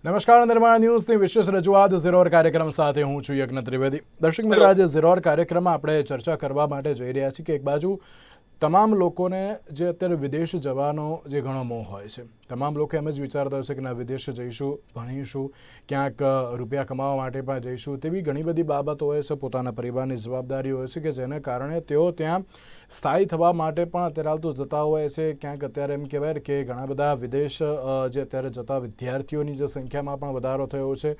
નમસ્કાર, નિર્માણ ન્યૂઝની વિશેષ રજૂઆત ઝીરોર કાર્યક્રમ સાથે હું છું યજ્ઞ ત્રિવેદી. દર્શક મિત્રો, આજે ઝીરોર કાર્યક્રમમાં આપણે ચર્ચા કરવા માટે જઈ રહ્યા છીએ કે એક બાજુ તમામ લોકોને જે અત્યારે વિદેશ જવાનો જે ઘણો મોહ હોય છે, તમામ લોકો એમ જ વિચારતા હોય છે કે ના વિદેશ જઈશું, ભણીશું, ક્યાંક રૂપિયા કમાવા માટે પણ જઈશું, તેવી ઘણી બધી બાબતો હોય છે, પોતાના પરિવારની જવાબદારી હોય છે કે જેને કારણે તેઓ ત્યાં સ્થાયી થવા માટે પણ અત્યારે હાલ તો જતા હોય છે. ક્યાંક અત્યારે એમ કહેવાય કે ઘણા બધા વિદેશ જે અત્યારે જતા વિદ્યાર્થીઓની જે સંખ્યામાં પણ વધારો થયો છે.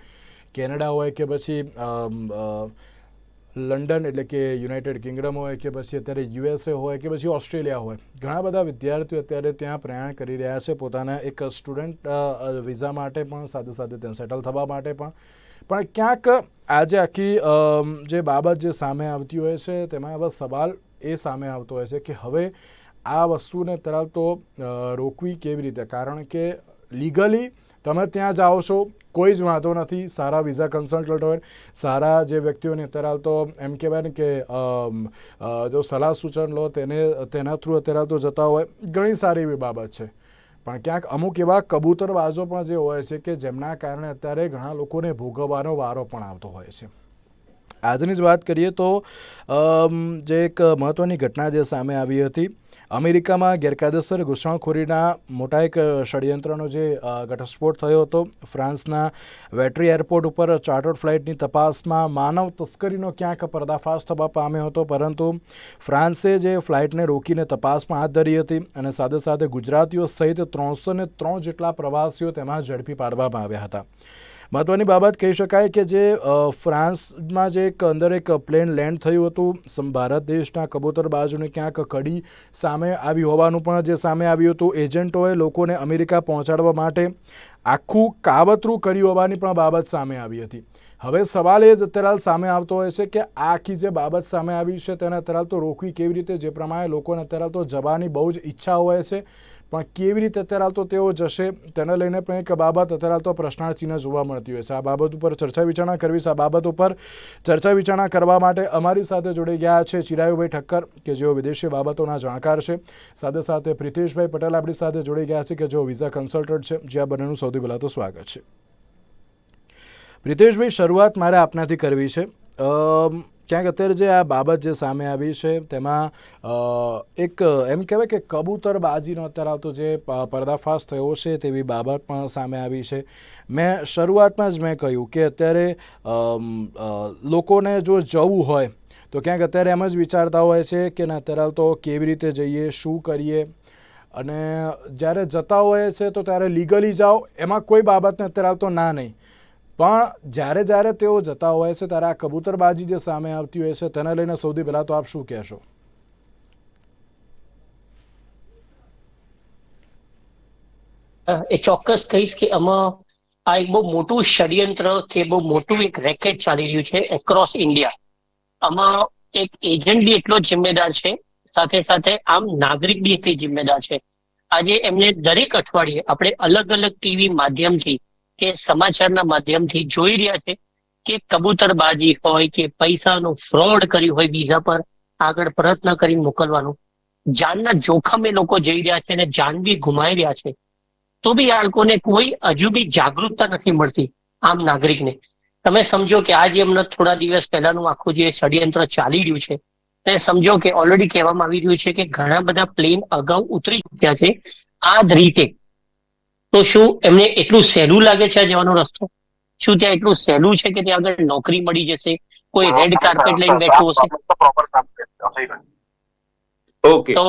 કેનેડા હોય કે પછી લંડન એટલે કે યુનાઇટેડ કિંગડમ હોય કે પછી અત્યારે યુએસએ હોય કે પછી ઓસ્ટ્રેલિયા હોય, ઘણા બધા વિદ્યાર્થીઓ અત્યારે ત્યાં પ્રયાણ કરી રહ્યા છે પોતાના એક સ્ટુડન્ટ વિઝા માટે પણ, સાથે સાથે ત્યાં સેટલ થવા માટે પણ ક્યાંક આજે આખી જે બાબત જે સામે આવતી હોય છે તેમાં હવે સવાલ એ સામે આવતો હોય છે કે હવે આ વસ્તુને તરત તો રોકવી કેવી રીતે, કારણ કે લીગલી તમે ત્યાં જાઓ છો, કોઈ જ વાંધો નથી, સારા વિઝા કન્સલ્ટન્ટ હોય, સારા જે વ્યક્તિઓને અત્યારે તો એમ કહેવાય ને કે જો સલાહ સૂચન લો તેના થ્રુ અત્યારે તો જતા હોય, ઘણી સારી એવી બાબત છે. પણ ક્યાંક અમુક એવા કબૂતરબાજો પણ જે હોય છે કે જેમના કારણે અત્યારે ઘણા લોકોને ભોગવવાનો વારો પણ આવતો હોય છે. આજની જ વાત કરીએ તો જે એક મહત્ત્વની ઘટના જે સામે આવી હતી, અમેરિકામાં ગેરકાયદેસર ઘૂસણખોરીના મોટા એક ષડયંત્રનો જે ઘટસ્ફોટ થયો હતો. ફ્રાન્સના વેટ્રી એરપોર્ટ ઉપર ચાર્ટર્ડ ફ્લાઇટની તપાસમાં માનવ તસ્કરીનો ક્યાંક પર્દાફાશ થવા પામ્યો હતો, પરંતુ ફ્રાન્સે જે ફ્લાઇટને રોકીને તપાસ પણ હાથ ધરી હતી અને સાથે સાથે ગુજરાતીઓ સહિત 303 જેટલા પ્રવાસીઓ તેમાં ઝડપી પાડવામાં આવ્યા હતા. મહત્ત્વની બાબત કહી શકાય કે જે ફ્રાન્સમાં જે અંદર એક પ્લેન લેન્ડ થયું હતું, ભારત દેશના કબૂતરબાજોને ક્યાંક કડી સામે આવી હોવાનું પણ જે સામે આવ્યું હતું. એજન્ટોએ લોકોને અમેરિકા પહોંચાડવા માટે આખું કાવતરું કર્યું હોવાની પણ બાબત સામે આવી હતી. હવે સવાલ એ જ અત્યારે સામે આવતો હોય છે કે આ આખી જે બાબત સામે આવી છે તેને અત્યારે તો રોકવી કેવી રીતે, જે પ્રમાણે લોકોને અત્યારે તો જવાની બહુ જ ઈચ્છા હોય છે, પણ કેવી રીતે અત્યારે તો તેઓ જશે તેને લઈને પણ એક બાબત અત્યારે તો પ્રશ્નાર્થ ચિહ્ન જોવા મળતી હોય છે. આ બાબત ઉપર ચર્ચા વિચારણા કરવી છે. આ બાબત ઉપર ચર્ચા વિચારણા કરવા માટે અમારી સાથે જોડાઈ ગયા છે ચિરાયુભાઈ ઠક્કર કે જેઓ વિદેશી બાબતોના જાણકાર છે, સાથે સાથે પ્રિતેશભાઈ પટેલ આપણી સાથે જોડાઈ ગયા છે કે જેઓ વિઝા કન્સલ્ટન્ટ છે. જે આ બંનેનું સૌથી પહેલાં તો સ્વાગત છે. પ્રિતેશભાઈ, શરૂઆત મારે આપનાથી કરવી છે. ક્યાંક અત્યારે જે આ બાબત જે સામે આવી છે તેમાં એક એમ કહેવાય કે કબૂતરબાજીનો અત્યારે તો જે પર્દાફાશ થયો છે તેવી બાબત પણ સામે આવી છે. મેં શરૂઆતમાં જ કહ્યું કે અત્યારે લોકોને જો જવું હોય તો ક્યાંક અત્યારે એમ જ વિચારતા હોય છે કે ના અત્યારે તો કેવી રીતે જઈએ, શું કરીએ, અને જ્યારે જતા હોય છે તો ત્યારે લીગલી જાઓ, એમાં કોઈ બાબતને અત્યારે તો ના નહીં, પણ જ્યારે તેઓ જતા હોય છે ત્યારે આ કબૂતરબાજી જે સામે આવતી હોય છે તેને લઈને સૌથી પહેલાં તો આપ શું કહેશો? એ ચોક્કસ કહીશ કે આમાં આ એક બહુ મોટું ષડયંત્ર કે બહુ મોટું એક રેકેટ ચાલી રહ્યું છે એક્રોસ ઇન્ડિયા. આમાં એક એજન્ટ બી એટલો જ જિમ્મેદાર છે, સાથે સાથે આમ નાગરિક બી એટલી જિમ્મેદાર છે. આજે એમને દરેક અઠવાડિયે આપણે અલગ અલગ ટીવી માધ્યમથી કે સમાચારના માધ્યમથી જોઈ રહ્યા છે કે કબૂતરબાજી હોય કે પૈસાનો ફ્રોડ કર્યું હોય, વિઝા પર આગળ પ્રયત્ન કરી મોકલવાનું, જાનના જોખમે લોકો જઈ રહ્યા છે અને જાન બી ગુમાવી રહ્યા છે. તો બી આ લોકોને કોઈ હજુ બી જાગૃતતા નથી મળતી આમ નાગરિકને. તમે સમજો કે આજે એમના થોડા દિવસ પહેલાનું આખું જે ષડયંત્ર ચાલી રહ્યું છે, તે સમજો કે ઓલરેડી કહેવામાં આવી રહ્યું છે કે ઘણા બધા પ્લેન અગાઉ ઉતરી ચૂક્યા છે આ જ રીતે. તો શું એમને એટલું સહેલું લાગે છે આ જવાનો રસ્તો? શું ત્યાં એટલું સહેલું છે કે ત્યાં આગળ નોકરી મળી જશે, કોઈ રેડ કાર્પેટ લઈને બેઠું હશે? ઓકે. તો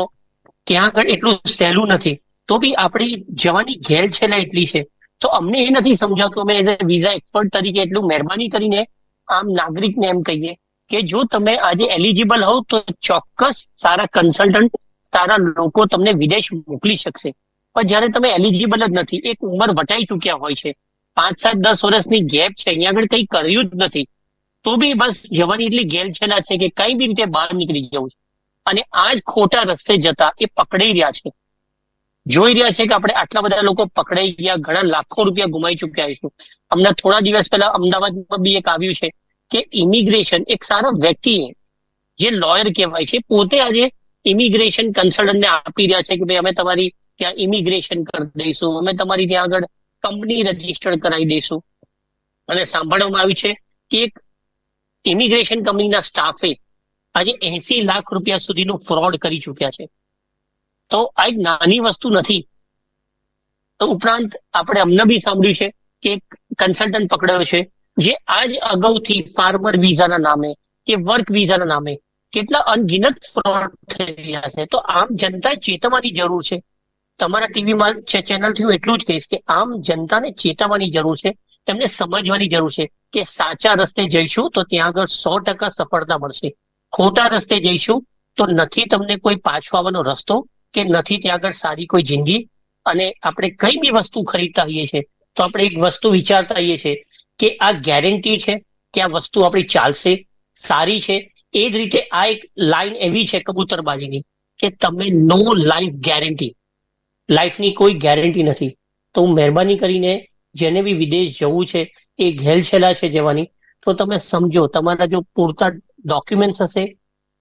ત્યાં આગળ એટલું સહેલું નથી. તો બી આપણી જવાની ઘેલછેલા એટલી છે. તો અમને એ નથી સમજાતું, અમે એઝ અ વિઝા એક્સપર્ટ તરીકે એટલું મહેરબાની કરીને આમ નાગરિકને એમ કહીએ કે જો તમે આજે એલિજિબલ હોવ તો ચોક્કસ સારા કન્સલ્ટન્ટ, સારા લોકો તમને વિદેશ મોકલી શકશે. પણ જ્યારે તમે એલિજિબલ જ નથી, એક ઉંમર વટાઈ ચૂક્યા હોય છે, 5, 7, 10 વર્ષની ગેપ છે, અહીંયા આગળ કંઈ કર્યું જ નથી, તો બી બસ જવાની એટલી ઘેલછેલા છે કે કઈ બી રીતે બહાર નીકળી જવું છે. અને આ જ ખોટા રસ્તે જતા એ પકડાઈ રહ્યા છે. જોઈ રહ્યા છે કે આપણે આટલા બધા લોકો પકડાઈ ગયા, ઘણા લાખો રૂપિયા ગુમાવી ચૂક્યા આવીશું. હમણાં થોડા દિવસ પહેલા અમદાવાદમાં બી એક આવ્યું છે કે ઇમિગ્રેશન એક સારા વ્યક્તિએ, જે લોયર કહેવાય છે, પોતે આજે ઇમિગ્રેશન કન્સલ્ટન્ટને આપી રહ્યા છે કે ભાઈ અમે તમારી ત્યાં ઇમિગ્રેશન કરી દઈશું, અમે તમારી ત્યાં આગળ કંપની રજીસ્ટર્ડ કરાવી દઈશું. અને સાંભળવામાં આવ્યું છે કે એક ઇમિગ્રેશન કંપનીના સ્ટાફે આજે 80 લાખ રૂપિયા સુધીનું ફ્રોડ કરી ચુક્યા છે. તો આ એક નાની વસ્તુ નથી. તો ઉપરાંત આપણે અમને બી સાંભળ્યું છે કે એક કન્સલ્ટન્ટ પકડાયો છે જે આજ અગાઉથી ફાર્મર વિઝાના નામે કે વર્ક વિઝાના નામે કેટલા અનગિનત ફ્રોડ થઈ રહ્યા છે. તો આમ જનતાએ ચેતવવાની જરૂર છે. તમારા ટીવીમાં ચેનલથી હું એટલું જ કહીશ કે આમ જનતાને ચેતવવાની જરૂર છે. એમને સમજવાની જરૂર છે કે સાચા રસ્તે જઈશું તો ત્યાં આગળ 100% સફળતા મળશે. ખોટા રસ્તે જઈશું તો નથી તમને કોઈ પાછો આવવાનો રસ્તો કે નથી ત્યાં આગળ સારી કોઈ જિંદગી. અને આપણે કઈ બી વસ્તુ ખરીદતા હોઈએ છીએ તો આપણે એક વસ્તુ વિચારતા હોઈએ છીએ કે આ ગેરંટી છે કે આ વસ્તુ આપણી ચાલશે, સારી છે. એ જ રીતે આ એક લાઈન એવી છે કબૂતરબાજીની કે તમે નો લાઈફ ગેરંટી, લાઈફની કોઈ ગેરંટી નથી. તો હું મહેરબાની કરીને જેને બી વિદેશ જવું છે એ ઘેલછેલા છે જવાની, તો તમે સમજો તમારા જો પૂરતા ડોક્યુમેન્ટ્સ હશે,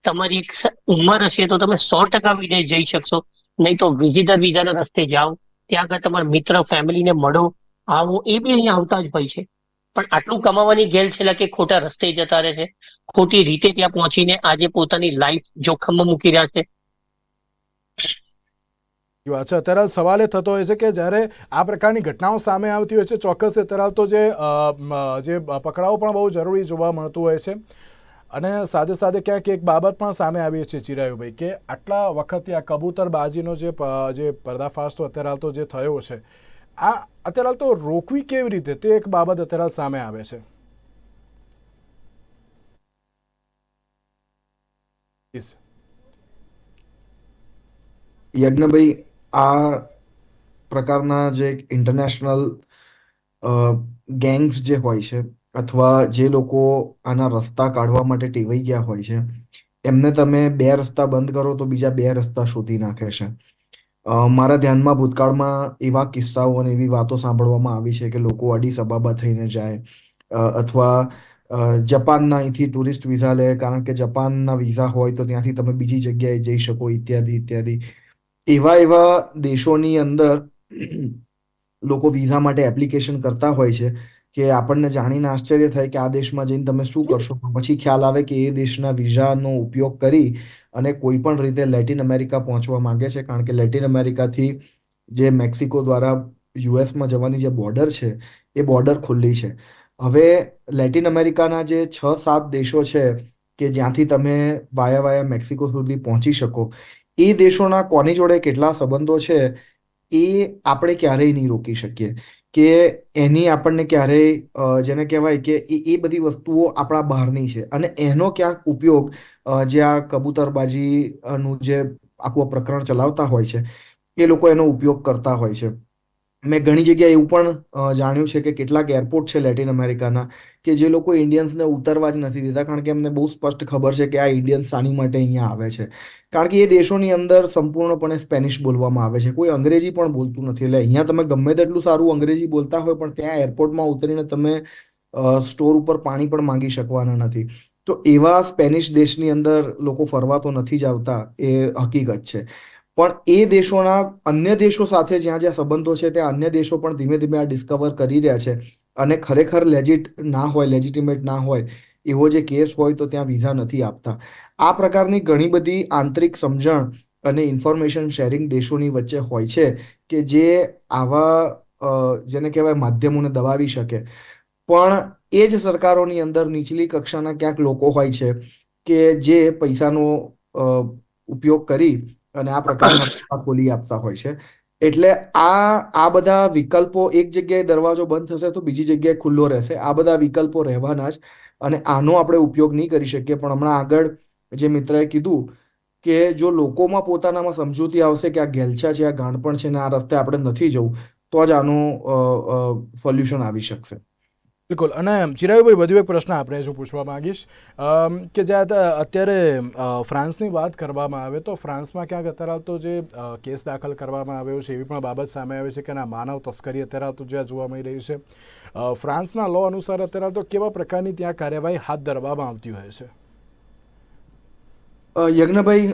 તમારી એક ઉંમર હશે તો તમે 100% વિદેશ જઈ શકશો. નહીં તો વિઝિટર વિઝાના રસ્તે જાઓ, ત્યાં આગળ તમારા મિત્ર ફેમિલીને મળો, આવો, એ બી અહીંયા આવતા જ હોય છે. પણ આટલું કમાવાની ઘેલછેલા કે ખોટા રસ્તે જતા રહે છે, ખોટી રીતે ત્યાં પહોંચીને આજે પોતાની લાઈફ જોખમમાં મૂકી રહ્યા છે. વાત છે. અત્યારે સવાલ એ થતો હોય છે કે જ્યારે આ પ્રકારની ઘટનાઓ સામે આવતી હોય છે, ચોક્કસ અત્યારે તો જે પકડાવો પણ બહુ જરૂરી જોવા મળતું હોય છે. અને સાથે સાથે ક્યાંક એક બાબત પણ સામે આવી છે ચિરાયુભાઈ, કે આટલા વખતથી આ કબૂતરબાજીનો જે પર્દાફાશ તો અત્યારે તો જે થયો છે, આ અત્યારે તો રોકવી કેવી રીતે, તે એક બાબત અત્યારે સામે આવે છે. યજ્ઞભાઈ, આ પ્રકારના જે ઇન્ટરનેશનલ ગેંગ્સ જે હોય છે અથવા જે લોકો આના રસ્તા કાઢવા માટે ટેવાઈ ગયા હોય છે, એમને તમે 2 રસ્તા બંધ કરો તો બીજા 2 રસ્તા શોધી નાખે છે. મારા ધ્યાનમાં ભૂતકાળમાં એવા કિસ્સાઓ અને એવી વાતો સાંભળવામાં આવી છે કે લોકો અડીસ અબાબા થઈને જાય અથવા જપાનના અહીંથી ટુરિસ્ટ વિઝા લે, કારણ કે જપાનના વિઝા હોય તો ત્યાંથી તમે બીજી જગ્યાએ જઈ શકો, ઇત્યાદિ ઇત્યાદિ. એવા દેશોની અંદર લોકો વિઝા માટે એપ્લિકેશન કરતા હોય છે કે આપણને જાણીને આશ્ચર્ય થાય કે આ દેશમાં જઈને તમે શું કરશો. પછી ખ્યાલ આવે કે એ દેશના વિઝાનો ઉપયોગ કરી અને કોઈ પણ રીતે લેટિન અમેરિકા પહોંચવા માંગે છે, કારણ કે લેટિન અમેરિકાથી જે મેક્સિકો દ્વારા યુએસમાં જવાની જે બોર્ડર છે એ બોર્ડર ખુલ્લી છે. હવે લેટિન અમેરિકાના જે 6-7 દેશો છે કે જ્યાંથી તમે વાયા મેક્સિકો સુધી પહોંચી શકો, એ દેશોના કોની જોડે કેટલા સંબંધો છે એ આપણે ક્યારેય નહીં રોકી શકીએ, કે એની આપણને ક્યારેય જેને કહેવાય કે એ બધી વસ્તુઓ આપણા બહારની છે અને એનો ક્યાંક ઉપયોગ જે આ કબૂતરબાજીનું જે આખું પ્રકરણ ચલાવતા હોય છે એ લોકો એનો ઉપયોગ કરતા હોય છે. મેં ઘણી જગ્યાએ એવું પણ જાણ્યું છે કે કેટલાક એરપોર્ટ છે લેટિન અમેરિકાના કે જે લોકો ઇન્ડિયન્સને ઉતરવા જ નથી દેતા, કારણ કે એમને બહુ સ્પષ્ટ ખબર છે કે આ ઇન્ડિયન્સ શાની માટે અહીંયા આવે છે. કારણ કે એ દેશોની અંદર સંપૂર્ણપણે સ્પેનિશ બોલવામાં આવે છે, કોઈ અંગ્રેજી પણ બોલતું નથી. એટલે અહીંયા તમે ગમે તેટલું સારું અંગ્રેજી બોલતા હોય પણ ત્યાં એરપોર્ટમાં ઉતરીને તમે સ્ટોર ઉપર પાણી પણ માંગી શકવાના નથી. તો એવા સ્પેનિશ દેશની અંદર લોકો ફરવા તો નથી જ આવતા, એ હકીકત છે. પણ એ દેશોના અન્ય દેશો સાથે જ્યાં જ્યાં સંબંધો છે ત્યાં અન્ય દેશો પણ ધીમે ધીમે આ ડિસ્કવર કરી રહ્યા છે અને ખરેખર લેજિટિમેટ ના હોય એવો જે કેસ હોય તો ત્યાં વિઝા નથી આપતા. આ પ્રકારની ઘણી બધી આંતરિક સમજણ અને ઇન્ફોર્મેશન શેરિંગ દેશોની વચ્ચે હોય છે કે જે આવા જેને કહેવાય માધ્યમોને દબાવી શકે. પણ એ જ સરકારોની અંદર નીચલી કક્ષાના ક્યાંક લોકો હોય છે કે જે પૈસાનો ઉપયોગ કરી અને આ પ્રકારના ખોલી આપતા હોય છે. એટલે આ બધા વિકલ્પો, એક જગ્યાએ દરવાજો બંધ થશે તો બીજી જગ્યાએ ખુલ્લો રહેશે. આ બધા વિકલ્પો રહેવાના જ અને આનો આપણે ઉપયોગ નહીં કરી શકીએ. પણ હમણાં આગળ જે મિત્રએ કીધું કે જો લોકોમાં પોતાનામાં સમજૂતી આવશે કે આ ઘેલછા છે, આ ગાણપણ છે ને આ રસ્તે આપણે નથી જવું, તો જ આનું સોલ્યુશન આવી શકશે. બિલકુલ. અને ચિરાયુભાઈ, વધુ એક પ્રશ્ન આપણે જો પૂછવા માંગીશ કે જ્યાં અત્યારે ફ્રાન્સની વાત કરવામાં આવે તો ફ્રાન્સમાં ક્યાંક અત્યારે તો જે કેસ દાખલ કરવામાં આવ્યો છે એવી પણ બાબત સામે આવે છે કે ના માનવ તસ્કરી અત્યારે તો જ્યાં જોવા મળી રહી છે, ફ્રાન્સના લો અનુસાર અત્યારે તો કેવા પ્રકારની ત્યાં કાર્યવાહી હાથ ધરવામાં આવતી હોય છે? યજ્ઞભાઈ,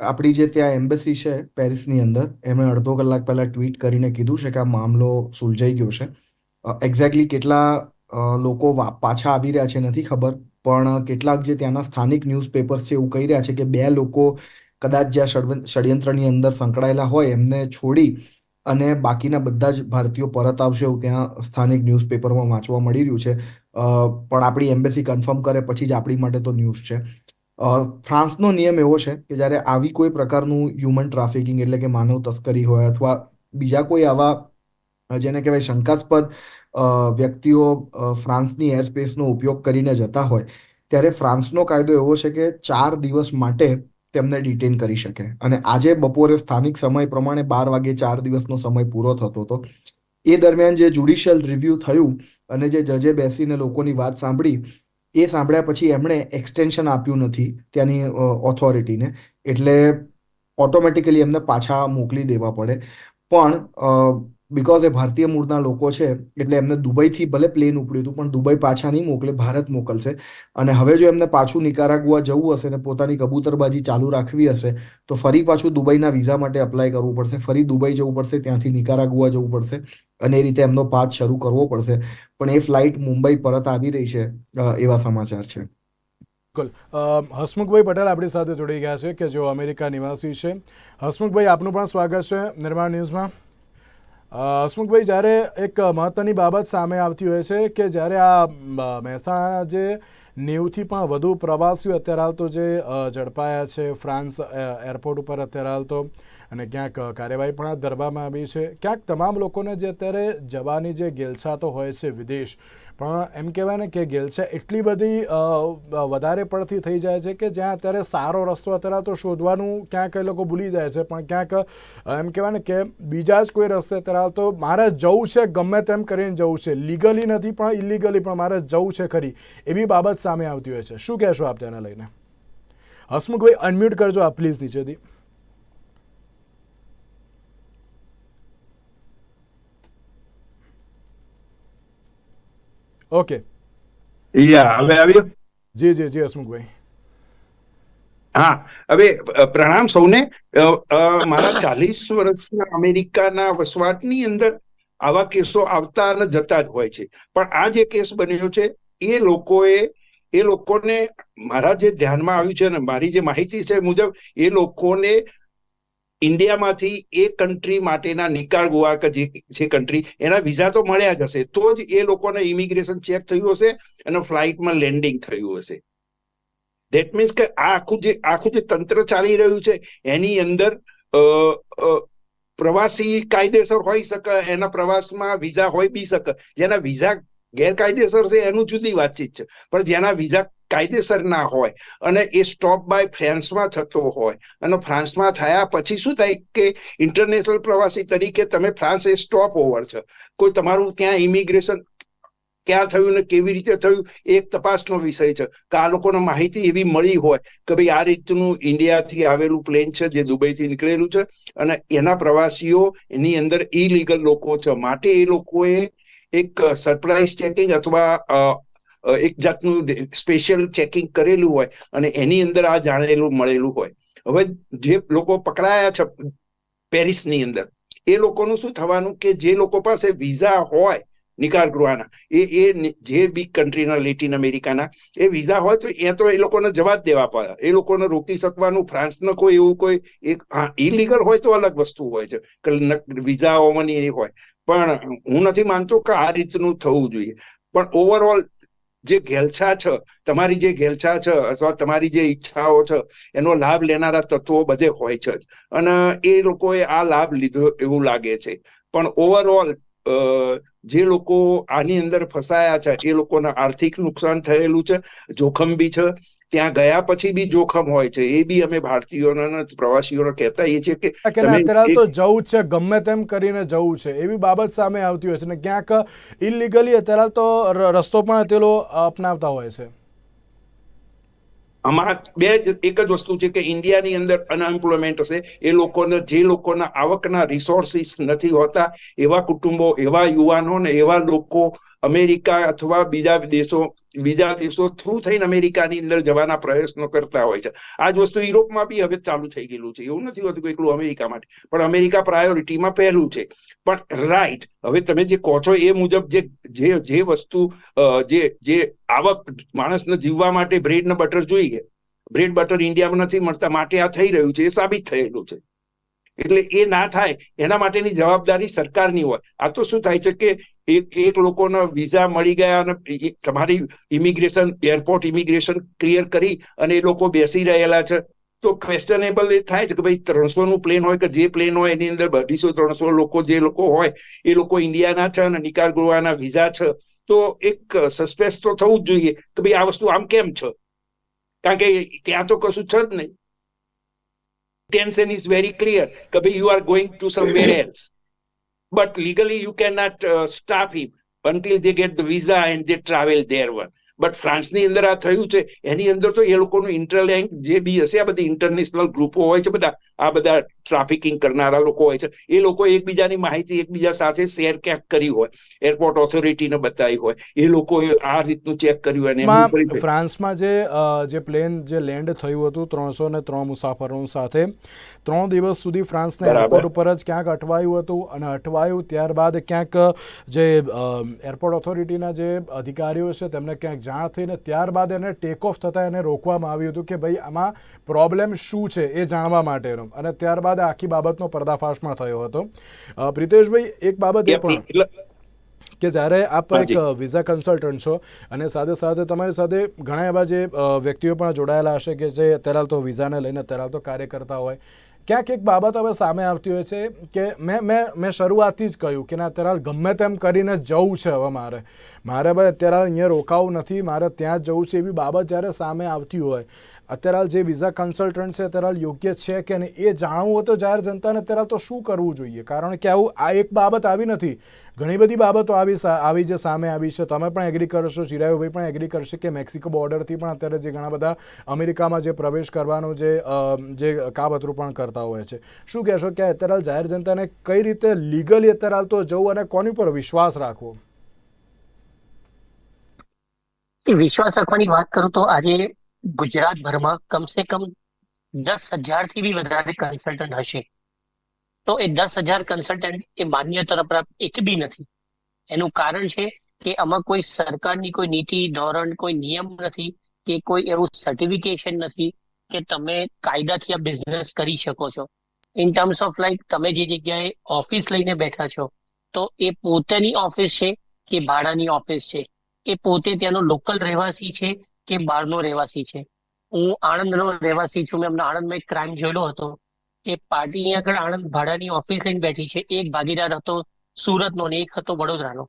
આપણી જે ત્યાં એમ્બેસી છે પેરિસની અંદર, એમણે અડધો કલાક પહેલા ટ્વીટ કરીને કીધું છે કે આ મામલો સુલઝાઈ ગયો છે. એક્ઝેક્ટલી કેટલા લોકો પાછા આવી રહ્યા છે નથી ખબર, પણ કેટલાક જે ત્યાંના સ્થાનિક ન્યૂઝપેપર્સ છે એવું કહી રહ્યા છે કે 2 લોકો કદાચ જ્યાં ષડયંત્રની અંદર સંકળાયેલા હોય એમને છોડી અને બાકીના બધા જ ભારતીયો પરત આવશે એવું ત્યાં સ્થાનિક ન્યૂઝપેપરમાં વાંચવા મળી રહ્યું છે. પણ આપણી એમ્બેસી કન્ફર્મ કરે પછી જ આપણી માટે તો ન્યૂઝ છે. ફ્રાન્સનો નિયમ એવો છે કે જ્યારે આવી કોઈ પ્રકારનું હ્યુમન ટ્રાફિકિંગ એટલે કે માનવ તસ્કરી હોય અથવા બીજા કોઈ આવા જેને કહેવાય શંકાસ્પદ વ્યક્તિઓ ફ્રાન્સની એર સ્પેસનો ઉપયોગ કરીને જતા હોય, ત્યારે ફ્રાન્સનો કાયદો એવો છે કે 4 દિવસ માટે તેમને ડિટેન કરી શકે. અને આજે બપોરે સ્થાનિક સમય પ્રમાણે 12 વાગે 4 દિવસનો સમય પૂરો થતો હતો. એ દરમિયાન જે જ્યુડિશિયલ રિવ્યુ થયું અને જે જજે બેસીને લોકોની વાત સાંભળી, એ સાંભળ્યા પછી એમણે એક્સટેન્શન આપ્યું નથી ત્યાંની ઓથોરિટીને, એટલે ઓટોમેટિકલી એમને પાછા મોકલી દેવા પડે. પણ બિકોઝ એ ભારતીય મૂળના લોકો છે એટલે એમને દુબઈથી ભલે પ્લેન ઉપડ્યું હતું પણ દુબઈ પાછા નહીં મોકલે, ભારત મોકલશે. અને હવે જો એમને પાછું નિકારાગુઆ જવું હશે ને પોતાની કબૂતરબાજી ચાલુ રાખવી હશે તો ફરી પાછું દુબઈના વિઝા માટે અપ્લાય કરવું પડશે, ફરી દુબઈ જવું પડશે, ત્યાંથી નિકારાગુઆ જવું પડશે અને એ રીતે એમનો પાથ શરૂ કરવો પડશે. પણ એ ફ્લાઇટ મુંબઈ પરત આવી રહી છે એવા સમાચાર છે. બિલકુલ. હસમુખભાઈ પટેલ આપણી સાથે જોડાઈ ગયા છે કે જેઓ અમેરિકા નિવાસી છે. હસમુખભાઈ, આપનું પણ સ્વાગત છે નિર્માણ ન્યૂઝમાં. હસમુખભાઈ, જ્યારે એક મહત્વની બાબત સામે આવતી હોય છે કે જ્યારે આ મહેસાણા જે 90થી પણ વધુ પ્રવાસીઓ અત્યારે હાલ તો જે ઝડપાયા છે ફ્રાન્સ એરપોર્ટ ઉપર અત્યારે હાલ તો, અને ક્યાંક કાર્યવાહી પણ હાથ ધરવામાં આવી છે. ક્યાંક તમામ લોકોને જે અત્યારે જવાની જે ગેલછા હોય છે વિદેશ, પણ એમ કહેવાય ને કે ગેલછા એટલી બધી વધારે પડતી થઈ જાય છે કે જ્યાં અત્યારે સારો રસ્તો અત્યારે તો શોધવાનું ક્યાંક એ લોકો ભૂલી જાય છે, પણ ક્યાંક એમ કહેવાય ને કે બીજા જ કોઈ રસ્તે અત્યારે તો મારે જવું છે, ગમે તેમ કરીને જવું છે, લીગલી નથી પણ ઇલીગલી પણ મારે જવું છે ખરી, એવી બાબત સામે આવતી હોય છે. શું કહેશો આપ તેને લઈને? હસમુખભાઈ, અનમ્યુટ કરજો આપ પ્લીઝ નીચેથી. ઓકે, હવે આવ્યો. જી જી જી હસમુખભાઈ. હા, હવે પ્રણામ સૌને. મારા 40 વર્ષના અમેરિકાના વસવાટની અંદર આવા કેસો આવતા અને જતા જ હોય છે. પણ આ જે કેસ બન્યો છે એ લોકોને મારા જે ધ્યાનમાં આવ્યું છે અને મારી જે માહિતી છે મુજબ એ લોકોને ઇન્ડિયામાંથી એ કન્ટ્રી માટેના નિકારાગુઆ કે જે કન્ટ્રી એના વિઝા તો મળ્યા જ હશે, તો જ એ લોકોને ઇમિગ્રેશન ચેક થયું હશે અને ફ્લાઇટમાં લેન્ડિંગ થયું હશે. ધેટ મીન્સ કે આ આખું જે તંત્ર ચાલી રહ્યું છે એની અંદર પ્રવાસી કાયદેસર હોઈ શકે, એના પ્રવાસમાં વિઝા હોઈ બી શકે. જેના વિઝા ગેરકાયદેસર છે એનું જુદી વાતચીત છે, પણ જેના વિઝા કાયદેસર ના હોય અને એ સ્ટોપ બાય ફ્રાન્સમાં થતો હોય અને ફ્રાન્સમાં થયા પછી શું થાય કે ઇન્ટરનેશનલ પ્રવાસી તરીકે તમે ફ્રાન્સ એ સ્ટોપ ઓવર છે, કોઈ તમારું ત્યાં ઇમિગ્રેશન ક્યાં થયું ને કેવી રીતે થયું એક તપાસનો વિષય છે. કે આ લોકોને માહિતી એવી મળી હોય કે ભાઈ આ રીતનું ઇન્ડિયાથી આવેલું પ્લેન છે જે દુબઈથી નીકળેલું છે અને એના પ્રવાસીઓ એની અંદર ઇલીગલ લોકો છે, માટે એ લોકોએ એક સરપ્રાઇઝ ચેકિંગ અથવા એક જાતનું સ્પેશિયલ ચેકિંગ કરેલું હોય અને એની અંદર આ જાણેલું મળેલું હોય. હવે જે લોકો પકડાયા છે પેરિસની અંદર, એ લોકોનું શું થવાનું કે જે લોકો પાસે વિઝા હોય નિકારાગુઆના, એ જે બી કન્ટ્રીના લેટિન અમેરિકાના એ વિઝા હોય તો એ લોકોને જવા જ દેવા પડે. એ લોકોને રોકી શકવાનું ફ્રાન્સનો કોઈ એવું કોઈ ઇલીગલ હોય તો અલગ વસ્તુ હોય છે કે વિઝા હોવાની એ હોય, પણ હું નથી માનતો કે આ રીતનું થવું જોઈએ. પણ ઓવરઓલ જે ઘેલછા છે, તમારી જે ઘેલછા છે અથવા તમારી જે ઈચ્છાઓ છે એનો લાભ લેનારા તત્વો બધે હોય છે અને એ લોકોએ આ લાભ લીધો એવું લાગે છે. પણ ઓવરઓલ જે લોકો આની અંદર ફસાયા છે એ લોકોને આર્થિક નુકસાન થયેલું છે, જોખમ બી છે. ત્યાં ગયા પછી બી જોખમ હોય છે, એ બી અમે ભારતીયોને પ્રવાસીઓને કહેતા હોઈએ છીએ કે અત્યારે તો જવું છે, ગમે તેમ કરીને જવું છે એવી બાબત સામે આવતી હોય છે ને ક્યાંક ઇલીગલી અત્યારે તો રસ્તો પણ તે લોકો અપનાવતા હોય છે. આમાં એક જ વસ્તુ છે કે ઇન્ડિયાની અંદર અનએમ્પ્લોયમેન્ટ હશે, એ લોકોને જે લોકોના આવકના રિસોર્સિસ નથી હોતા એવા કુટુંબો, એવા યુવાનો ને એવા લોકો અમેરિકા અથવા બીજા દેશો થ્રુ થઈને અમેરિકાની અંદર જવાના પ્રયત્નો કરતા હોય છે. આ જ વસ્તુ યુરોપમાં બી હવે ચાલુ થઈ ગયેલું છે. એવું નથી હોતું કે એકલું અમેરિકા માટે, પણ અમેરિકા પ્રાયોરિટીમાં પહેલું છે. પણ રાઈટ, હવે તમે જે કહો છો એ મુજબ જે વસ્તુ જે આવક માણસને જીવવા માટે બ્રેડ ને બટર જોઈએ, બ્રેડ બટર ઇન્ડિયામાં નથી મળતા, માટે આ થઈ રહ્યું છે, એ સાબિત થયેલું છે. એટલે એ ના થાય એના માટેની જવાબદારી સરકારની હોય. આ તો શું થાય છે કે એક લોકોના વિઝા મળી ગયા અને તમારી ઇમિગ્રેશન, એરપોર્ટ ઇમિગ્રેશન ક્લિયર કરી અને એ લોકો બેસી રહેલા છે, તો ક્વેશ્ચનેબલ એ થાય છે કે ભાઈ 300 નું પ્લેન હોય કે જે પ્લેન હોય એની અંદર 250-300 લોકો જે લોકો હોય એ લોકો ઇન્ડિયાના છે અને નિકારાગુઆના વિઝા છે, તો એક સસ્પેન્સ તો થવું જ જોઈએ કે ભાઈ આ વસ્તુ આમ કેમ છે, કારણ કે ત્યાં તો કશું છે જ નહીં. Intention is very clear કે ભાઈ you are going to somewhere else, but legally you cannot stop him until they get the visa and they travel there one. But ફ્રાન્સની અંદર આ થયું છે, એની અંદર તો એ લોકોનું ઇન્ટરલેન્ક જે બી હશે, આ બધી ઇન્ટરનેશનલ ગ્રુપો હોય છે, આ બધા ટ્રાફિકિંગ કરનારા લોકો હોય છે, એ લોકો એકબીજાની માહિતી એકબીજા સાથે શેર ક્યાંક કરી હોય, એરપોર્ટ ઓથોરિટીને બતાવી હોય, એ લોકોએ આ રીતનું ચેક કર્યું અને એમની ઉપર ફ્રાન્સમાં જે પ્લેન જે લેન્ડ થયું હતું 303 મુસાફરો સાથે 3 દિવસ સુધી ફ્રાન્સના એરપોર્ટ ઉપર જ ક્યાંક અટવાયું હતું, અને અટવાયું ત્યારબાદ ક્યાંક જે એરપોર્ટ ઓથોરિટીના જે અધિકારીઓ છે તેમને ક્યાંક જાણ થઈને ત્યારબાદ એને ટેક ઓફ થતાં એને રોકવામાં આવ્યું હતું કે ભાઈ આમાં પ્રોબ્લેમ શું છે એ જાણવા માટેનો, અને ત્યારબાદ આખી બાબતનો પર્દાફાશમાં થયો હતો. પ્રિતેશભાઈ, એક બાબત એ પણ કે જ્યારે આપ એક વિઝા કન્સલ્ટન્ટ છો અને સાથે સાથે તમારી સાથે ઘણા એવા જે વ્યક્તિઓ પણ જોડાયેલા હશે કે જે અત્યારે તો વિઝાને લઈને અત્યારે તો કાર્ય કરતા હોય, ક્યાંક એક બાબત હવે સામે આવતી હોય છે કે મેં શરૂઆતથી જ કહ્યું કે ના અત્યારે ગમે તેમ કરીને જવું છે, હવે મારે ભાઈ અત્યારે અહીંયા રોકાવું નથી, મારે ત્યાં જ જવું છે, એવી બાબત જ્યારે સામે આવતી હોય, અત્યારે જે વિઝા કન્સલ્ટન્ટ છે અત્યારે યોગ્ય છે કે નહીં એ જાણવું હોય તો જાહેર જનતાને અત્યારે તો શું કરવું જોઈએ? કારણ કે આ એક બાબત આવી નથી, ઘણી બધી બાબતો આવી જે સામે આવી છે. તમે પણ એગ્રી કરશો, ચિરાયુભાઈ પણ એગ્રી કરશે કે મેક્સિકો બોર્ડરથી પણ અત્યારે જે ઘણા બધા અમેરિકામાં જે પ્રવેશ કરવાનું જે કાવતરું પણ કરતા હોય છે, શું કહેશો કે અત્યારે જાહેર જનતાને કઈ રીતે લીગલી અત્યારે તો જવું અને કોની પર વિશ્વાસ રાખવો? વિશ્વાસ રાખવાની વાત કરું તો આજે ગુજરાતભરમાં કમસે કમ 10,000 થી બી વધારે કન્સલ્ટન્ટ હશે. તો એ 10,000 કન્સલ્ટન્ટ એ માન્યતા પ્રાપ્ત એક બી નથી. એનું કારણ છે કે આમાં કોઈ સરકારની કોઈ નીતિ ધોરણ, કોઈ નિયમ નથી કે કોઈ એવું સર્ટિફિકેશન નથી કે તમે કાયદાથી આ બિઝનેસ કરી શકો છો. ઇન ટર્મ્સ ઓફ લાઈક તમે જે જગ્યાએ ઓફિસ લઈને બેઠા છો તો એ પોતાની ઓફિસ છે કે ભાડાની ઓફિસ છે, એ પોતે ત્યાંનો લોકલ રહેવાસી છે કે બહારનો રહેવાસી છે. હું આણંદનો રહેવાસી છું. મેં હમણાં આણંદમાં એક ક્રાઇમ જોયેલો હતો કે પાર્ટી અહીંયા આગળ આણંદ ભાડાની ઓફિસ લઈને બેઠી છે, એક ભાગીદાર હતો સુરતનો ને એક હતો વડોદરાનો.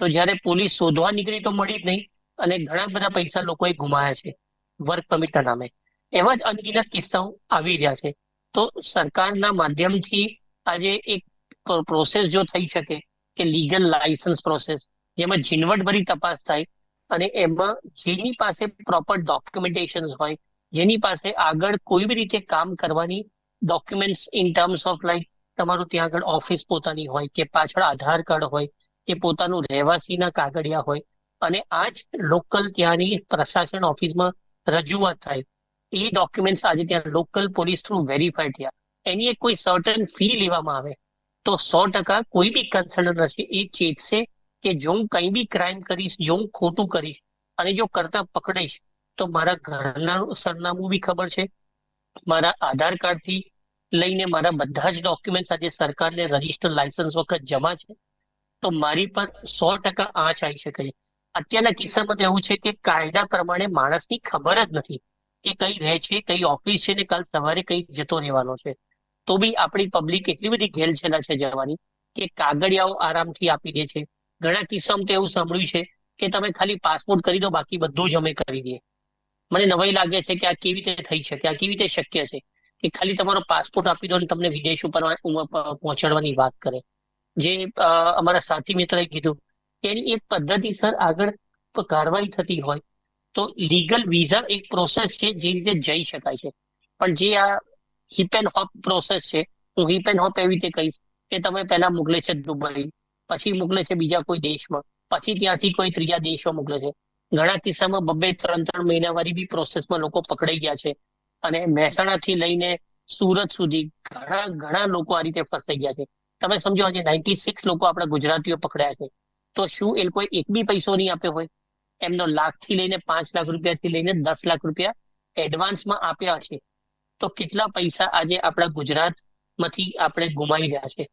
તો જ્યારે પોલીસ શોધવા નીકળી તો મળી જ નહીં, અને ઘણા બધા પૈસા લોકોએ ગુમાયા છે વર્ક પરમિટના નામે. એવા જ અનગિનત કિસ્સાઓ આવી રહ્યા છે. તો સરકારના માધ્યમથી આજે એક પ્રોસેસ જો થઈ શકે કે લીગલ લાયસન્સ પ્રોસેસ, જેમાં ઝીણવટભરી તપાસ થાય અને એમાં જેની પાસે પ્રોપર ડોક્યુમેન્ટેશન હોય, જેની પાસે આગળ કોઈ બી રીતે કામ કરવાની documents in terms of like તમારું ત્યાં આગળ ઓફિસ પોતાની હોય કે પાછળ આધાર કાર્ડ હોય કે પોતાનું રહેવાસીના કાગળિયા હોય, અને આ જ લોકલ ત્યાંની પ્રશાસન ઓફિસમાં રજૂઆત થાય, એ ડોક્યુમેન્ટ્સ આજે ત્યાં લોકલ પોલીસ થ્રુ વેરીફાઈ થયા, એની એક કોઈ સર્ટન ફી લેવામાં આવે તો 100% કોઈ બી કન્સલ્ટન્ટ હશે એ ચેતશે કે જો હું કંઈ બી ક્રાઇમ કરીશ, જો હું ખોટું કરીશ અને જો કરતા પકડાઈશ તો મારા ઘરના સરનામું બી ખબર છે, મારા આધાર કાર્ડથી લઈને મારા બધા જ ડોક્યુમેન્ટ્સ આજે સરકારને રજીસ્ટર લાયસન્સ વખત જમા છે, તો મારી પર 100% આંચ આવી શકે છે. અત્યારના કિસ્સામાં તો એવું છે કે કાયદા પ્રમાણે માણસની ખબર જ નથી કે કઈ રહે છે, કઈ ઓફિસ છે ને કાલ સવારે કઈ જતો રહેવાનો છે. તો બી આપણી પબ્લિક એટલી બધી ઘેલછેલા છે જવાની કે કાગળિયાઓ આરામથી આપી દે છે. ઘણા કિસ્સામાં તો એવું સાંભળ્યું છે કે તમે ખાલી પાસપોર્ટ કરી દો, બાકી બધું જ અમે કરી દઈએ. મને નવાઈ લાગે છે કે આ કેવી રીતે થઈ શકે, આ કેવી રીતે શક્ય છે કે ખાલી તમારો પાસપોર્ટ આપી દો અને તમને વિદેશ ઉપર પહોંચાડવાની વાત કરે. જે અમારા સાથી મિત્રએ કીધું કે એની એક પદ્ધતિસર આગળ કાર્યવાહી થતી હોય તો લીગલ વિઝા એક પ્રોસેસ છે જે રીતે જઈ શકાય છે. પણ જે આ હિપ એન્ડ હોપ પ્રોસેસ છે, હું હિપ એન્ડ હોપ એવી રીતે કહીશ કે તમે પહેલા મોકલે છે દુબઈ, પછી મોકલે છે બીજા કોઈ દેશમાં, પછી ત્યાંથી કોઈ ત્રીજા દેશમાં મોકલે છે. ઘણા કિસ્સામાં 2-3 મહિના વાળી બી પ્રોસેસમાં લોકો પકડાઈ ગયા છે. અને મહેસાણાથી લઈને સુરત સુધી ઘણા ઘણા લોકો આ રીતે ફસાઈ ગયા છે. તમે સમજો આજે 96 લોકો આપણા ગુજરાતીઓ પકડાયા છે. તો શું એ લોકોએ એક બી પૈસો નહીં આપ્યો હોય? એમનો લાખથી લઈને 5 લાખ રૂપિયાથી લઈને 10 લાખ રૂપિયા એડવાન્સમાં આપ્યા છે. તો કેટલા પૈસા આજે આપણા ગુજરાતમાંથી આપણે ગુમાવી રહ્યા છે.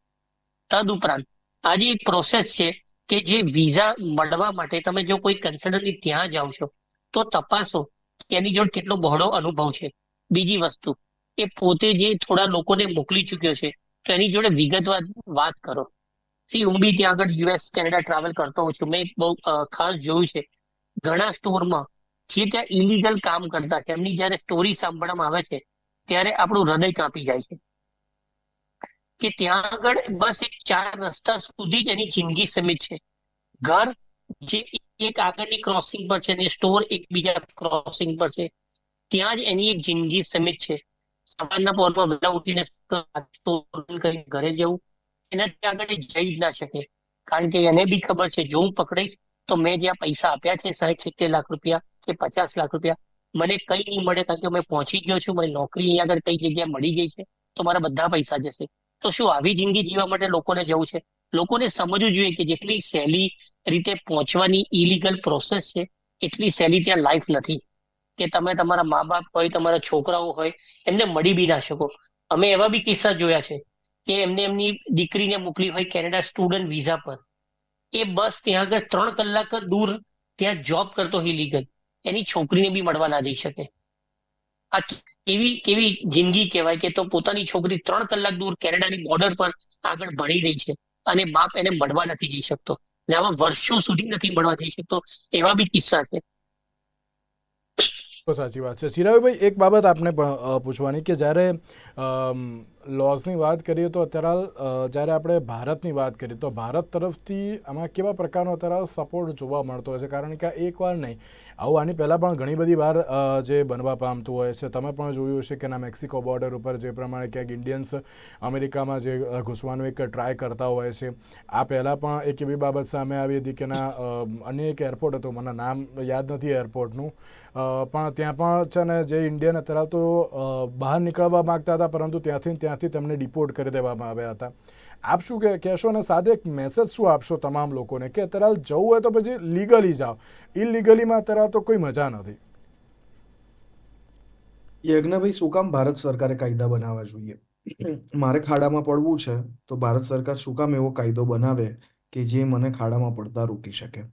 તદુપરાંત આજે એક પ્રોસેસ છે કે જે વિઝા મળવા માટે તમે જો કોઈ કન્સલ્ટન્ટની ત્યાં જાઓ છો તો તપાસો કે એની જોડે કેટલો બહોળો અનુભવ છે. બીજી વસ્તુ, એ પોતે જે થોડા લોકોને મોકલી ચૂક્યો છે તો એની જોડે વિગતવાર વાત કરો. હું બી ત્યાં આગળ યુએસ કેનેડા ટ્રાવેલ કરતો હોઉં છું. મેં બહુ ખાસ જોયું છે ઘણા સ્ટોરમાં જે ત્યાં ઇલીગલ કામ કરતા છે એમની જયારે સ્ટોરી સાંભળવામાં આવે છે ત્યારે આપણું હૃદય કાપી જાય છે કે ત્યાં આગળ બસ એક 4 રસ્તા સુધી જ એની જિંદગી સીમિત છે. ઘર જે એક આગળની ક્રોસિંગ પર છે ને સ્ટોર એક બીજા ક્રોસિંગ પર છે, ત્યાં જ એની એક જિંદગી સીમિત છે. સવારના પહોરમાં વહેલા ઉઠીને સ્ટોર કરી ઘરે જવું એનાથી આગળ એ જઈ જ ના શકે. કારણ કે એને બી ખબર છે જો હું પકડાઈશ તો મેં જ્યાં પૈસા આપ્યા છે 60-70 લાખ રૂપિયા કે 50 લાખ રૂપિયા મને કઈ નહીં મળે. કારણ કે મેં પહોંચી ગયો છું, મને નોકરી અહીંયા આગળ કઈ જગ્યાએ મળી ગઈ છે તો મારા બધા પૈસા જશે. તો શું આવી જિંદગી જીવવા માટે લોકોને જવું છે? લોકોને સમજવું જોઈએ કે જેટલી સહેલી રીતે પહોંચવાની ઇલીગલ પ્રોસેસ છે એટલી સહેલી ત્યાં લાઈફ નથી. કે તમે તમારા મા બાપ હોય, તમારા છોકરાઓ હોય, એમને મળી બી ના શકો. અમે એવા બી કિસ્સા જોયા છે કે એમને એમની દીકરીને મોકલી હોય કેનેડા સ્ટુડન્ટ વિઝા પર. એ બસ ત્યાં આગળ 3 કલાક દૂર ત્યાં જોબ કરતો ઇલીગલ, એની છોકરીને બી મળવા ના જઈ શકે. આ કેવી કેવી જિંદગી કહેવાય કે તો પોતાની છોકરી 3 કલાક દૂર કેનેડાની બોર્ડર પર આગળ ભણી રહી છે અને બાપ એને મળવા નથી જઈ શકતો. અને આવા વર્ષો સુધી નથી મળવા જઈ શકતો. એવા બી કિસ્સા છે. તો સાચી વાત છે. ચિરાગભાઈ, એક બાબત આપને પણ પૂછવાની કે જ્યારે લોઝની વાત કરીએ તો અત્યારે જ્યારે આપણે ભારતની વાત કરીએ તો ભારત તરફથી આમાં કેવા પ્રકારનો અત્યારે સપોર્ટ જોવા મળતો હોય છે? કારણ કે એકવાર નહીં, આવું આની પહેલાં પણ ઘણી બધી વાર જે બનવા પામતું હોય છે. તમે પણ જોયું હશે કે ના મેક્સિકો બોર્ડર ઉપર જે પ્રમાણે ક્યાંક ઇન્ડિયન્સ અમેરિકામાં જે ઘૂસવાનો એક ટ્રાય કરતા હોય છે. આ પહેલાં પણ એક એવી બાબત સામે આવી હતી કે ના અન્ય એક એરપોર્ટ હતું, મને નામ યાદ નથી એરપોર્ટનું, પણ ત્યાં પણ છે ને જે ઇન્ડિયન અત્યારે તો બહાર નીકળવા માગતા હતા પરંતુ ત્યાંથી તેમને ડિપોર્ટ કરી દેવામાં આવ્યા હતા. આપ શું કહેશો અને સાથે એક મેસેજ શું આપશો તમામ લોકોને કે અત્યારે જવું હોય તો પછી લીગલી જાઓ, ઇલીગલીમાં અત્યારે તો કોઈ મજા નથી? યજ્ઞભાઈ, શું કામ ભારત સરકારે કાયદા બનાવવા જોઈએ? મારે ખાડામાં પડવું છે તો ભારત સરકાર શું કામ એવો કાયદો બનાવે કે જે મને ખાડામાં પડતા રોકી શકે?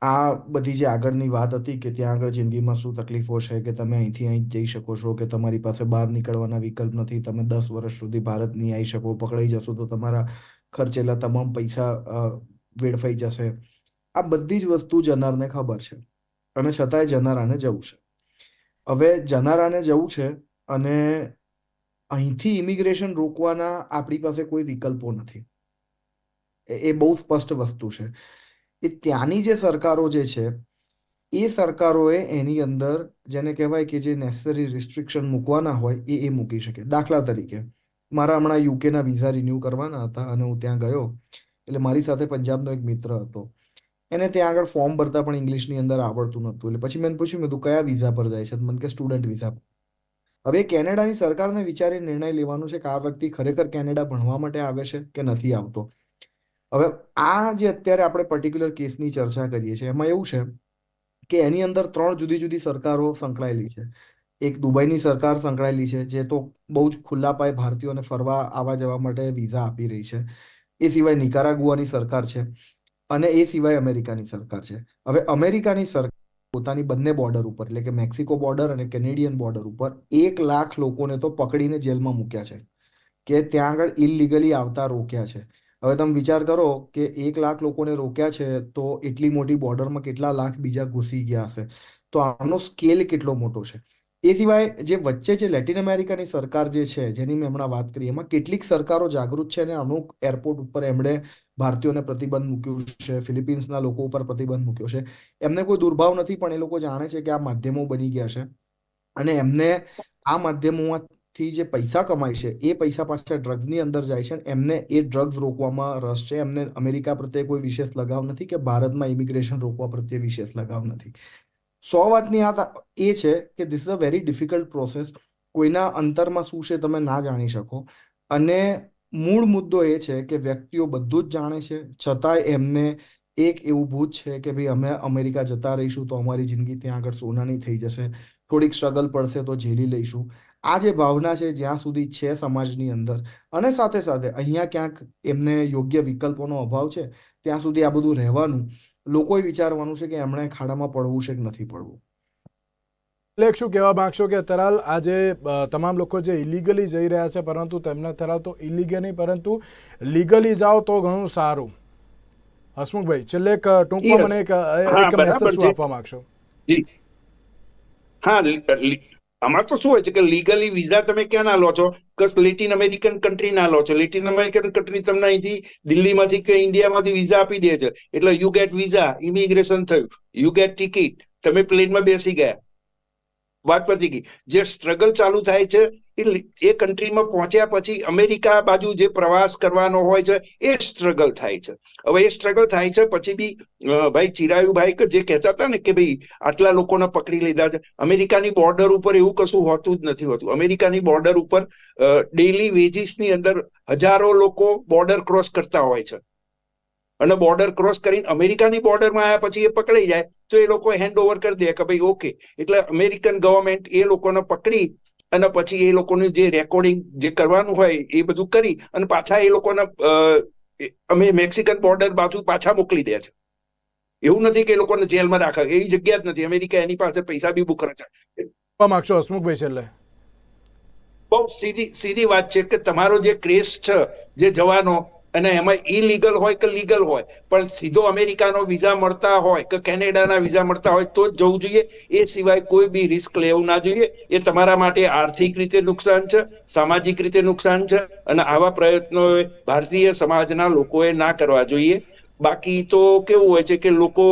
આ બધી જે આગળની વાત હતી કે ત્યાં આગળ જિંદગીમાં શું તકલીફો છે કે તમે અહીંથી અહીં જઈ શકો છો કે તમારી પાસે બહાર નીકળવાના વિકલ્પ નથી, તમે 10 વર્ષ સુધી ભારત નહીં આવી શકો, પકડાઈ જશો તો તમારા ખર્ચેલા તમામ પૈસા વેડફાઈ જશે. આ બધી જ વસ્તુ જનારને ખબર છે અને છતાંય જનારાને જવું છે. હવે જનારાને જવું છે અને અહીંથી ઇમિગ્રેશન રોકવાના આપણી પાસે કોઈ વિકલ્પો નથી. એ બહુ સ્પષ્ટ વસ્તુ છે. એ ત્યાંની જે સરકારો જે છે એ સરકારોએ એની અંદર જેને કહેવાય કે જે નેસેસરી રિસ્ટ્રિક્શન મૂકવાના હોય એ મૂકી શકે. દાખલા તરીકે મારા હમણાં યુકેના વિઝા રિન્યૂ કરવાના હતા અને હું ત્યાં ગયો એટલે મારી સાથે પંજાબનો એક મિત્ર હતો. એને ત્યાં આગળ ફોર્મ ભરતા પણ ઇંગ્લિશની અંદર આવડતું નહોતું. એટલે પછી મેં પૂછ્યું, મેં તું કયા વિઝા પર જાય છે? મને કે સ્ટુડન્ટ વિઝા પર. હવે કેનેડાની સરકારને વિચારી નિર્ણય લેવાનું છે કે આ વ્યક્તિ ખરેખર કેનેડા ભણવા માટે આવે છે કે નથી આવતો. હવે આ જે અત્યારે આપણે પર્ટિક્યુલર કેસની ચર્ચા કરીએ છીએ એમાં એવું છે કે એની અંદર 3 જુદી જુદી સરકારો સંકળાયેલી છે. એક દુબઈની સરકાર સંકળાયેલી છે જે તો બહુ જ ખુલ્લા પાયે ભારતીયોને ફરવા આવવા જવા માટે વિઝા આપી રહી છે. એ સિવાય નિકારાગુઆની સરકાર છે અને એ સિવાય અમેરિકાની સરકાર છે. હવે અમેરિકાની સરકાર પોતાની બંને બોર્ડર ઉપર એટલે કે મેક્સિકો બોર્ડર અને કેનેડિયન બોર્ડર ઉપર 1 લાખ લોકોને તો પકડીને જેલમાં મૂક્યા છે કે ત્યાં આગળ ઇલીગલી આવતા રોક્યા છે. હવે તમે વિચાર કરો કે 1 લાખ લોકોને રોક્યા છે તો એટલી મોટી બોર્ડરમાં કેટલા લાખ બીજા ઘૂસી ગયા હશે? તો આનો સ્કેલ કેટલો મોટો છે. એ સિવાય જે વચ્ચે જે લેટિન અમેરિકાની સરકાર જે છે જેની મેં હમણાં વાત કરી એમાં કેટલીક સરકારો જાગૃત છે અને અમુક એરપોર્ટ ઉપર એમણે ભારતીયોને પ્રતિબંધ મૂક્યું છે, ફિલિપિન્સના લોકો ઉપર પ્રતિબંધ મૂક્યો છે. એમને કોઈ દુર્ભાવ નથી પણ એ લોકો જાણે છે કે આ માધ્યમો બની ગયા છે અને એમને આ માધ્યમોમાં થી જે પૈસા કમાય છે એ પૈસા પાછા ડ્રગ્સની અંદર જાય છે, એમને એ ડ્રગ્સ રોકવામાં રસ છે. એમને અમેરિકા પ્રત્યે કોઈ વિશેષ લગાવ નથી કે ભારતમાં ઇમિગ્રેશન રોકવા પ્રત્યે વિશેષ લગાવ નથી. 100 વાતની વાત એ છે કે this is a very difficult process. કોઈના અંતરમાં શું છે તમે ના જાણી શકો. અને મૂળ મુદ્દો એ છે કે વ્યક્તિઓ બધું જ જાણે છે, છતાંય એમને એક એવું ભૂત છે કે ભાઈ અમે અમેરિકા જતા રહીશું તો અમારી જિંદગી ત્યાં આગળ સોનાની થઈ જશે, થોડીક સ્ટ્રગલ પડશે તો ઝેલી લઈશું. આ જે ભાવના છે જ્યાં સુધી છે સમાજની અંદર, અને સાથે સાથે અહીંયા ક્યાંક એમને યોગ્ય વિકલ્પોનો અભાવ છે, ત્યાં સુધી આ બધું રહેવાનું. લોકોએ વિચારવાનું છે કે એમણે ખાડામાં પડવું છે કે નથી પડવું. એટલે શું કહેવા માંગશો કે અત્યારે આજે તમામ લોકો જે ઇલીગલી જઈ રહ્યા છે, પરંતુ તેમને અત્યારે તો ઇલીગલ નહીં પરંતુ લીગલી જાઓ તો ઘણું સારું. હસમુખભાઈ, છેલ્લે ટૂંકમાં મને એક મેસેજ શું આપવા માંગશો? હા, આમાં તો શું હોય છે કે લીગલી વિઝા તમે ક્યાં ના લો છો? લેટિન અમેરિકન કન્ટ્રી ના લો છો. લેટિન અમેરિકન કન્ટ્રી તમને અહીંથી દિલ્હીમાંથી કે ઇન્ડિયામાંથી વિઝા આપી દે છે, એટલે યુ ગેટ વિઝા, ઇમિગ્રેશન થયું, યુ ગેટ ટિકિટ, તમે પ્લેનમાં બેસી ગયા, વાત પતી ગઈ. જે સ્ટ્રગલ ચાલુ થાય છે એ કન્ટ્રીમાં પહોંચ્યા પછી અમેરિકા બાજુ જે પ્રવાસ કરવાનો હોય છે એ સ્ટ્રગલ થાય છે. હવે એ સ્ટ્રગલ થાય છે પછી બી ભાઈ ચિરાયુભાઈ જે કહેતા હતા ને કે ભાઈ આટલા લોકોને પકડી લીધા છે, અમેરિકાની બોર્ડર ઉપર એવું કશું હોતું જ નથી હોતું. અમેરિકાની બોર્ડર ઉપર ડેઇલી વેજીસની અંદર હજારો લોકો બોર્ડર ક્રોસ કરતા હોય છે, અને બોર્ડર ક્રોસ કરીને અમેરિકાની બોર્ડરમાં આવ્યા પછી એ પકડાઈ જાય તો એ લોકો હેન્ડ ઓવર કરી દે કે ભાઈ ઓકે. એટલે અમેરિકન ગવર્મેન્ટ એ લોકોને પકડી અને પછી એ લોકોનું જે રેકોર્ડિંગ જે કરવાનું હોય એ બધું કરી અને પાછા એ લોકોને અમે મેક્સિકન બોર્ડર બાજુ પાછા મોકલી દે છે. એવું નથી કે એ લોકોને જેલમાં રાખે, એવી જગ્યા જ નથી. અમેરિકા એની પાસે પૈસા બી બહુ ખર્ચે. માંગશો હસમુખભાઈ છેલ્લે? બહુ સીધી વાત છે કે તમારો જે ક્રેઝ છે જે જવાનો, અને એમાં ઇલીગલ હોય કે લીગલ હોય, પણ સીધો અમેરિકાનો વિઝા મળતા હોય કે કેનેડાના વિઝા મળતા હોય તો જ જવું જોઈએ. એ સિવાય કોઈ બી રિસ્ક લેવું ના જોઈએ. એ તમારા માટે આર્થિક રીતે નુકસાન છે, સામાજિક રીતે નુકસાન છે, અને આવા પ્રયત્નો ભારતીય સમાજના લોકોએ ના કરવા જોઈએ. બાકી તો કેવું હોય છે કે લોકો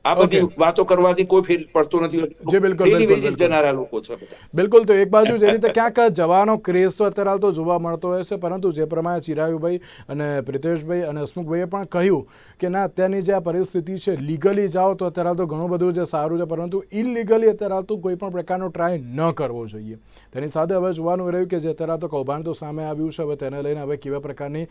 આ બધી વાતો કરવાથી કોઈ ફેર પડતો નથી. જનારા લોકો છે બધા. બિલકુલ. તો એક બાજુ જે રીતે ક્યાંક જવાનો ક્રેઝ તો અત્યારે તો જોવા મળતો હોય છે, પરંતુ જે પ્રમાણે ચિરાયુભાઈ અને પ્રિતેશભાઈ અને હસમુખભાઈએ પણ કહ્યું કે ના, અત્યારની જે આ પરિસ્થિતિ છે, લીગલી જાઓ તો અત્યારે તો ઘણું બધું જે સારું છે, પરંતુ ઇલીગલી અત્યારે તો કોઈ પણ પ્રકારનો ટ્રાય ન કરવો જોઈએ. તેની સાથે હવે જોવાનું રહ્યું કે જે અત્યારે તો કૌભાંડ તો સામે આવ્યું છે, હવે તેને લઈને હવે કેવા પ્રકારની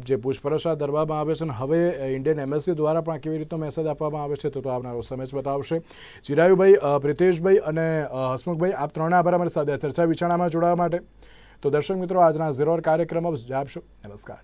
જે પૂછપરછ ધરવામાં આવે છે, અને હવે ઇન્ડિયન એમ્બેસી દ્વારા પણ કેવી રીતનો મેસેજ આપવામાં આવે છે તો આવનારો સમય જ બતાવશે. ચિરાયુભાઈ, પ્રિતેશભાઈ અને હસમુખભાઈ, આપ ત્રણના આભાર અમારી સાથે ચર્ચા વિચારણામાં જોડાવા માટે. તો દર્શક મિત્રો, આજના ઝીરો કાર્યક્રમ જ આપશો. નમસ્કાર.